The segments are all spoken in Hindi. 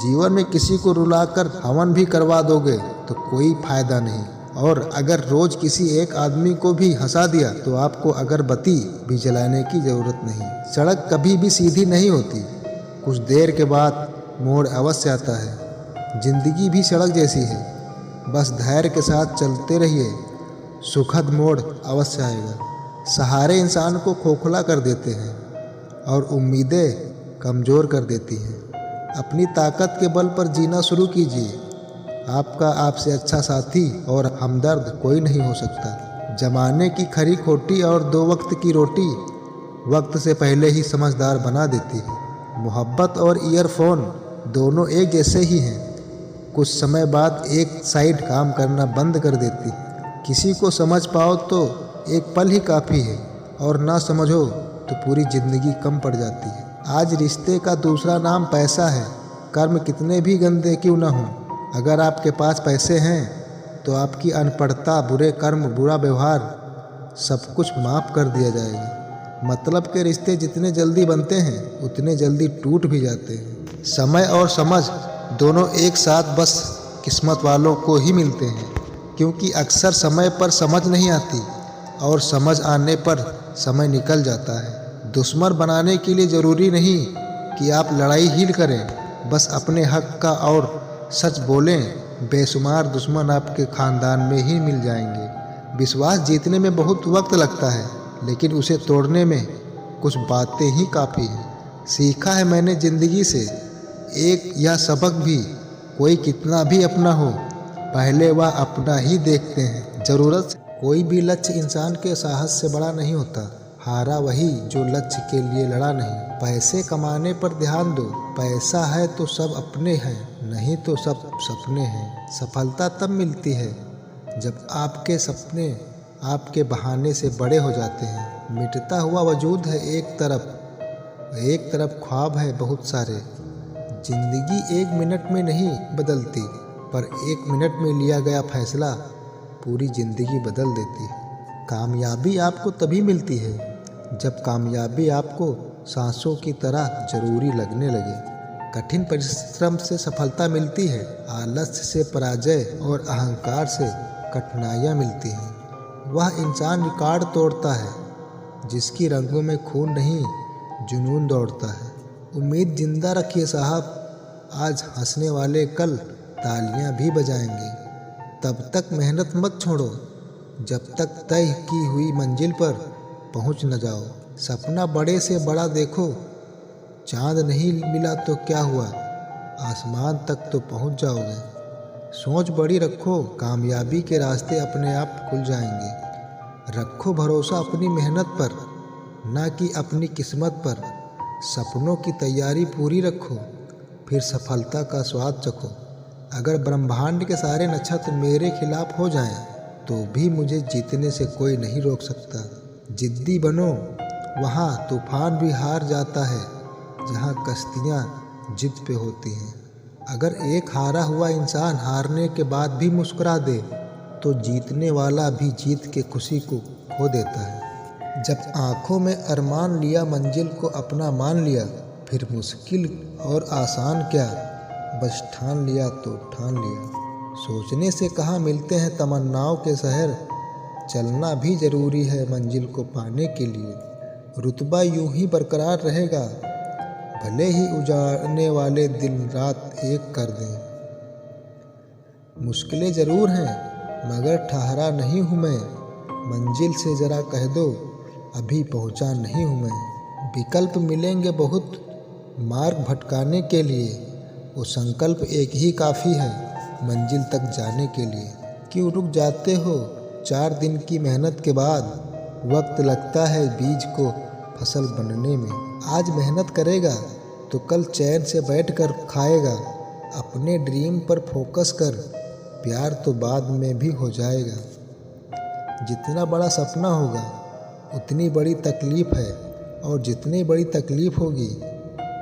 जीवन में किसी को रुलाकर हवन भी करवा दोगे तो कोई फायदा नहीं, और अगर रोज किसी एक आदमी को भी हंसा दिया तो आपको अगरबत्ती भी जलाने की जरूरत नहीं। सड़क कभी भी सीधी नहीं होती, कुछ देर के बाद मोड़ अवश्य आता है। जिंदगी भी सड़क जैसी है, बस धैर्य के साथ चलते रहिए, सुखद मोड़ अवश्य आएगा। सहारे इंसान को खोखला कर देते हैं और उम्मीदें कमज़ोर कर देती हैं। अपनी ताकत के बल पर जीना शुरू कीजिए। आपका आपसे अच्छा साथी और हमदर्द कोई नहीं हो सकता। जमाने की खरी खोटी और दो वक्त की रोटी वक्त से पहले ही समझदार बना देती है। मोहब्बत और ईयरफोन दोनों एक जैसे ही हैं, कुछ समय बाद एक साइड काम करना बंद कर देती है। किसी को समझ पाओ तो एक पल ही काफ़ी है, और ना समझो तो पूरी ज़िंदगी कम पड़ जाती है। आज रिश्ते का दूसरा नाम पैसा है। कर्म कितने भी गंदे क्यों ना हों, अगर आपके पास पैसे हैं तो आपकी अनपढ़ता, बुरे कर्म, बुरा व्यवहार सब कुछ माफ़ कर दिया जाएगा। मतलब के रिश्ते जितने जल्दी बनते हैं उतने जल्दी टूट भी जाते हैं। समय और समझ दोनों एक साथ बस किस्मत वालों को ही मिलते हैं, क्योंकि अक्सर समय पर समझ नहीं आती और समझ आने पर समय निकल जाता है। दुश्मन बनाने के लिए ज़रूरी नहीं कि आप लड़ाई ही करें, बस अपने हक का और सच बोलें। बेशुमार दुश्मन आपके ख़ानदान में ही मिल जाएंगे। विश्वास जीतने में बहुत वक्त लगता है, लेकिन उसे तोड़ने में कुछ बातें ही काफ़ी हैं। सीखा है मैंने ज़िंदगी से एक यह सबक भी, कोई कितना भी अपना हो, पहले वह अपना ही देखते हैं। ज़रूरत से कोई भी लक्ष्य इंसान के साहस से बड़ा नहीं होता। हारा वही जो लक्ष्य के लिए लड़ा नहीं। पैसे कमाने पर ध्यान दो, पैसा है तो सब अपने हैं, नहीं तो सब सपने हैं। सफलता तब मिलती है जब आपके सपने आपके बहाने से बड़े हो जाते हैं। मिटता हुआ वजूद है एक तरफ ख्वाब है बहुत सारे। जिंदगी एक मिनट में नहीं बदलती, पर एक मिनट में लिया गया फैसला पूरी ज़िंदगी बदल देती है। कामयाबी आपको तभी मिलती है जब कामयाबी आपको सांसों की तरह ज़रूरी लगने लगे। कठिन परिश्रम से सफलता मिलती है, आलस्य से पराजय और अहंकार से कठिनाइयाँ मिलती हैं। वह इंसान रिकॉर्ड तोड़ता है जिसकी रंगों में खून नहीं, जुनून दौड़ता है। उम्मीद जिंदा रखिए साहब, आज हंसने वाले कल तालियां भी बजाएंगे। तब तक मेहनत मत छोड़ो जब तक तय की हुई मंजिल पर पहुंच न जाओ। सपना बड़े से बड़ा देखो, चांद नहीं मिला तो क्या हुआ, आसमान तक तो पहुंच जाओगे। सोच बड़ी रखो, कामयाबी के रास्ते अपने आप खुल जाएंगे। रखो भरोसा अपनी मेहनत पर, ना कि अपनी किस्मत पर। सपनों की तैयारी पूरी रखो, फिर सफलता का स्वाद चखो। अगर ब्रह्मांड के सारे नक्षत्र मेरे खिलाफ हो जाएं, तो भी मुझे जीतने से कोई नहीं रोक सकता। जिद्दी बनो, वहाँ तूफान भी हार जाता है जहाँ कश्तियाँ जिद पे होती हैं। अगर एक हारा हुआ इंसान हारने के बाद भी मुस्कुरा दे, तो जीतने वाला भी जीत के खुशी को खो देता है। जब आँखों में अरमान लिया, मंजिल को अपना मान लिया, फिर मुश्किल और आसान क्या, बस ठान लिया तो ठान लिया। सोचने से कहाँ मिलते हैं तमन्नाओं के शहर, चलना भी ज़रूरी है मंजिल को पाने के लिए। रुतबा यूं ही बरकरार रहेगा, भले ही उजाड़ने वाले दिन रात एक कर दें। मुश्किलें ज़रूर हैं मगर ठहरा नहीं हूँ मैं, मंजिल से ज़रा कह दो अभी पहुँचा नहीं हूँ मैं। विकल्प मिलेंगे बहुत मार्ग भटकाने के लिए, वो संकल्प एक ही काफ़ी है मंजिल तक जाने के लिए। क्यों रुक जाते हो 4 दिन की मेहनत के बाद, वक्त लगता है बीज को फसल बनने में। आज मेहनत करेगा तो कल चैन से बैठकर खाएगा। अपने ड्रीम पर फोकस कर, प्यार तो बाद में भी हो जाएगा। जितना बड़ा सपना होगा उतनी बड़ी तकलीफ़ है, और जितनी बड़ी तकलीफ़ होगी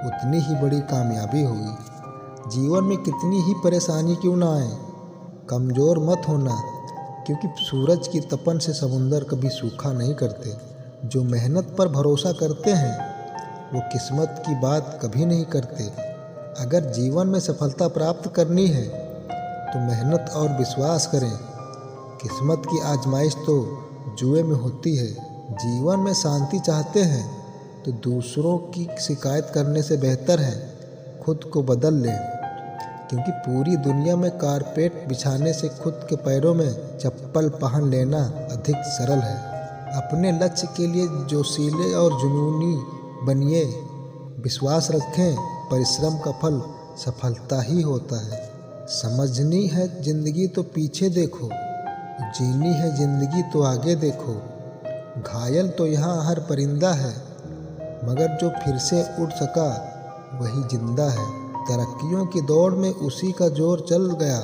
उतनी ही बड़ी कामयाबी होगी। जीवन में कितनी ही परेशानी क्यों ना आए, कमज़ोर मत होना, क्योंकि सूरज की तपन से समुंदर कभी सूखा नहीं करते। जो मेहनत पर भरोसा करते हैं वो किस्मत की बात कभी नहीं करते। अगर जीवन में सफलता प्राप्त करनी है तो मेहनत और विश्वास करें। किस्मत की आजमाइश तो जुए में होती है। जीवन में शांति चाहते हैं तो दूसरों की शिकायत करने से बेहतर है खुद को बदल लें, क्योंकि पूरी दुनिया में कारपेट बिछाने से खुद के पैरों में चप्पल पहन लेना अधिक सरल है। अपने लक्ष्य के लिए जोशीले और जुनूनी बनिए। विश्वास रखें, परिश्रम का फल सफलता ही होता है। समझनी है जिंदगी तो पीछे देखो, जीनी है जिंदगी तो आगे देखो। घायल तो यहाँ हर परिंदा है, मगर जो फिर से उड़ सका वही जिंदा है। तरक्कियों की दौड़ में उसी का जोर चल गया,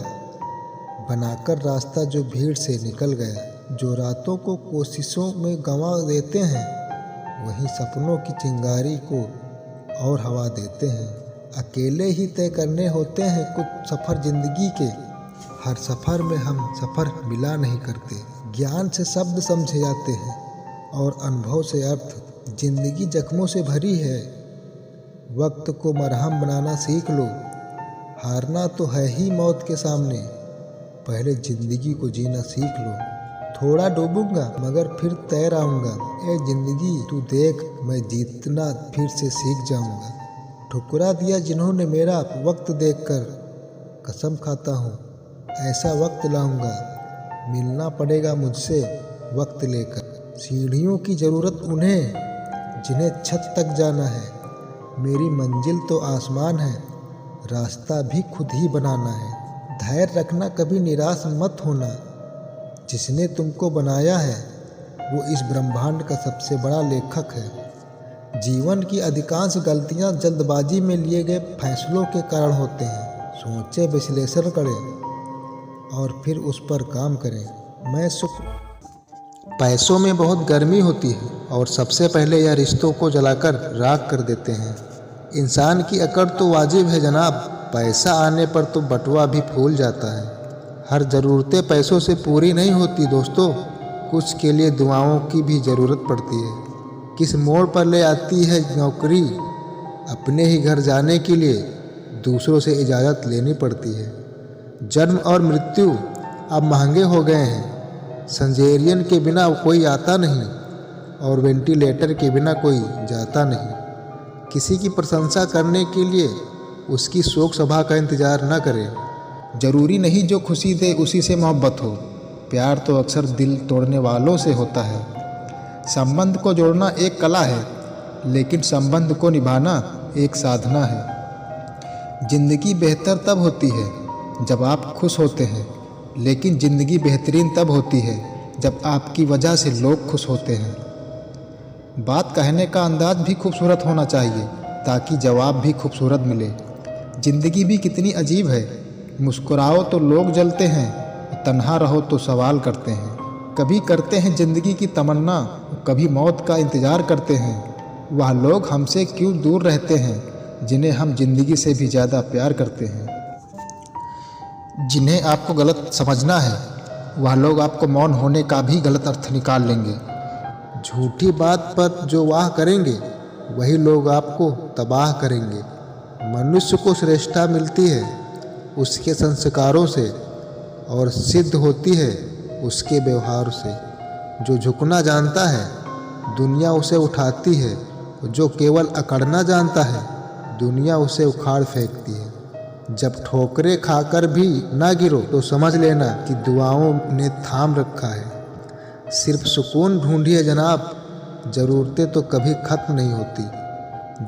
बनाकर रास्ता जो भीड़ से निकल गया। जो रातों को कोशिशों में गंवा देते हैं वही सपनों की चिंगारी को और हवा देते हैं। अकेले ही तय करने होते हैं कुछ सफ़र जिंदगी के, हर सफ़र में हम सफ़र मिला नहीं करते। ज्ञान से शब्द समझे जाते हैं और अनुभव से अर्थ। जिंदगी जख्मों से भरी है, वक्त को मरहम बनाना सीख लो। हारना तो है ही मौत के सामने, पहले जिंदगी को जीना सीख लो। थोड़ा डूबूंगा मगर फिर तैर आऊँगा, ए जिंदगी तू देख मैं जीतना फिर से सीख जाऊँगा। ठुकरा दिया जिन्होंने मेरा वक्त देखकर, कसम खाता हूँ ऐसा वक्त लाऊंगा, मिलना पड़ेगा मुझसे वक्त लेकर। सीढ़ियों की ज़रूरत उन्हें जिन्हें छत तक जाना है, मेरी मंजिल तो आसमान है, रास्ता भी खुद ही बनाना है। धैर्य रखना, कभी निराश मत होना, जिसने तुमको बनाया है वो इस ब्रह्मांड का सबसे बड़ा लेखक है। जीवन की अधिकांश गलतियां जल्दबाजी में लिए गए फैसलों के कारण होते हैं। सोचें, विश्लेषण करें और फिर उस पर काम करें। मैं सुख पैसों में बहुत गर्मी होती है और सबसे पहले यह रिश्तों को जलाकर राख कर देते हैं। इंसान की अकड़ तो वाजिब है जनाब, पैसा आने पर तो बटुआ भी फूल जाता है। हर ज़रूरतें पैसों से पूरी नहीं होती दोस्तों, कुछ के लिए दुआओं की भी ज़रूरत पड़ती है। किस मोड़ पर ले आती है नौकरी, अपने ही घर जाने के लिए दूसरों से इजाज़त लेनी पड़ती है। जन्म और मृत्यु अब महंगे हो गए हैं, सर्जेरियन के बिना कोई आता नहीं और वेंटिलेटर के बिना कोई जाता नहीं। किसी की प्रशंसा करने के लिए उसकी शोक सभा का इंतज़ार न करें। ज़रूरी नहीं जो खुशी दे उसी से मोहब्बत हो, प्यार तो अक्सर दिल तोड़ने वालों से होता है। संबंध को जोड़ना एक कला है, लेकिन संबंध को निभाना एक साधना है। ज़िंदगी बेहतर तब होती है जब आप खुश होते हैं, लेकिन ज़िंदगी बेहतरीन तब होती है जब आपकी वजह से लोग खुश होते हैं। बात कहने का अंदाज भी खूबसूरत होना चाहिए ताकि जवाब भी खूबसूरत मिले। ज़िंदगी भी कितनी अजीब है, मुस्कुराओ तो लोग जलते हैं, तन्हा रहो तो सवाल करते हैं। कभी करते हैं ज़िंदगी की तमन्ना, कभी मौत का इंतज़ार करते हैं। वह लोग हमसे क्यों दूर रहते हैं जिन्हें हम ज़िंदगी से भी ज़्यादा प्यार करते हैं। जिन्हें आपको गलत समझना है वह लोग आपको मौन होने का भी गलत अर्थ निकाल लेंगे। झूठी बात पर जो वाह करेंगे वही लोग आपको तबाह करेंगे। मनुष्य को श्रेष्ठता मिलती है उसके संस्कारों से और सिद्ध होती है उसके व्यवहार से। जो झुकना जानता है दुनिया उसे उठाती है, जो केवल अकड़ना जानता है दुनिया उसे उखाड़ फेंकती है। जब ठोकरें खाकर भी ना गिरो तो समझ लेना कि दुआओं ने थाम रखा है। सिर्फ सुकून ढूंढिए जनाब, ज़रूरतें तो कभी ख़त्म नहीं होती।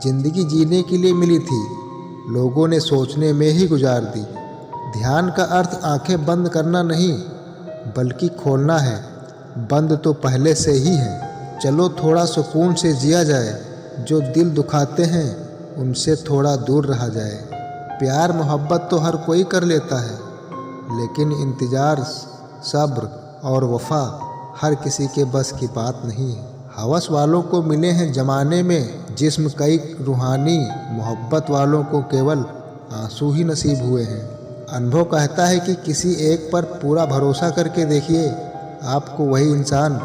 ज़िंदगी जीने के लिए मिली थी, लोगों ने सोचने में ही गुजार दी। ध्यान का अर्थ आंखें बंद करना नहीं बल्कि खोलना है, बंद तो पहले से ही है। चलो थोड़ा सुकून से जिया जाए, जो दिल दुखाते हैं उनसे थोड़ा दूर रहा जाए। प्यार मोहब्बत तो हर कोई कर लेता है, लेकिन इंतज़ार, सब्र और वफा हर किसी के बस की बात नहीं है। हवस वालों को मिले हैं ज़माने में जिस्म कई रूहानी, मोहब्बत वालों को केवल आंसू ही नसीब हुए हैं। अनुभव कहता है कि किसी एक पर पूरा भरोसा करके देखिए, आपको वही इंसान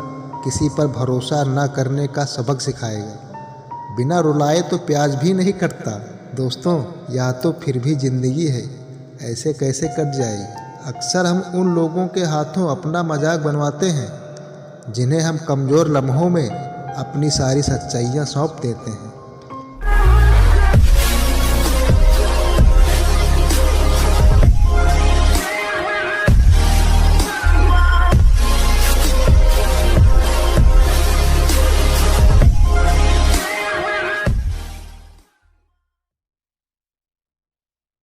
किसी पर भरोसा न करने का सबक सिखाएगा। बिना रुलाए तो प्याज भी नहीं कटता। दोस्तों, या तो फिर भी ज़िंदगी है, ऐसे कैसे कट जाएगी। अक्सर हम उन लोगों के हाथों अपना मजाक बनवाते हैं जिन्हें हम कमज़ोर लम्हों में अपनी सारी सच्चाइयाँ सौंप देते हैं।